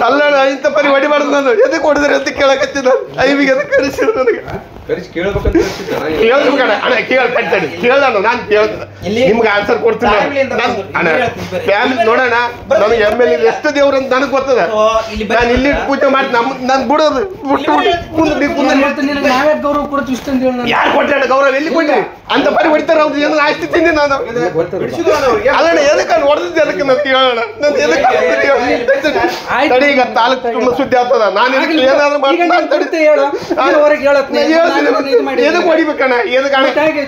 ಅಲ್ಲ ಇಂಥ ಪರಿ ಹೊಡಿಬಾರ್ದು ನಾನು ಎದಕ್ಕೆ ಹೊಡೆದ್ರೆ ಅಂತ ಕೇಳಕತ್ತಿದ್ದ ಐವಿಗೆ ಅದಕ್ಕೆ ಕರೆಸಿದ್ರು ನನಗೆ ನಿಮ್ಗೆ ಆನ್ಸರ್ ಕೊಡ್ತೀನಿ ನೋಡೋಣ ನನಗೆ MLA ಎಷ್ಟು ದೇವ್ರ ಅಂತ ನನಗೆ ಗೊತ್ತದ ನಾನು ಇಲ್ಲಿ ಪೂಜೆ ಮಾಡಿ ನನ್ ಬಿಡೋದು ಯಾರು ಕೊಟ್ಟ ಗೌರವ ಎಲ್ಲಿ ಕೊಟ್ಟಿ ಅಂತ ಪರಿ ಹೊಡಿತಾರ ಅವ್ರು ಏನು ಆಸ್ತಿ ತಿಂದಿ ನಾನು ಅಲ್ಲಣ್ಣ ಎದಕ್ಕೆ ಹೊಡೆದಿದ್ದೆ ಅದಕ್ಕೆ ನಾನು ಕೇಳೋಣ ನಾನು ಎದಕ್ಕೆ ಈಗ ತಾಲೂಕು ತುಂಬ ಸುದ್ದಿ ಆಗ್ತದ ನಾನು ಏನಾದ್ರು ಎದಕ್ಕೆ ಹೊಡಿಬೇಕಣ್ಣ ಎದಕ್ಕೆ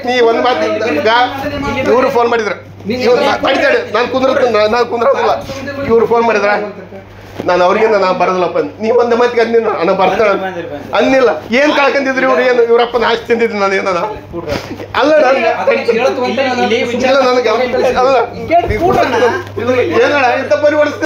ನೀ ಒಂದ್ ಮಾತು ಇವ್ರು ಫೋನ್ ಮಾಡಿದ್ರ ನಾನು ಕುಂದ್ರದಿಲ್ಲ ಇವ್ರು ಫೋನ್ ಮಾಡಿದ್ರ ನಾನು ಅವ್ರಿಗಿಂದ ನಾ ಬರೋದಿಲ್ಲಪ್ಪ ನೀ ಒಂದ್ ಮಾತಿಗೆ ಅಂದಿನ ಅಣ್ಣ ಬರ್ತಾಳ ಅಂದಿಲ್ಲ ಏನ್ ಕಳ್ಕೊಂಡಿದ್ರಿ ಇವ್ರು ಏನು ಇವ್ರಪ್ಪನ ಆಸ್ತಿ ತಿಂದಿದ್ರು ನಾನು ಏನ ಅಲ್ಲ ನನಗೆ ಏನಣ್ಣ ಇಂಥ ಪರಿವರ್ತಿಸ್ತೀನಿ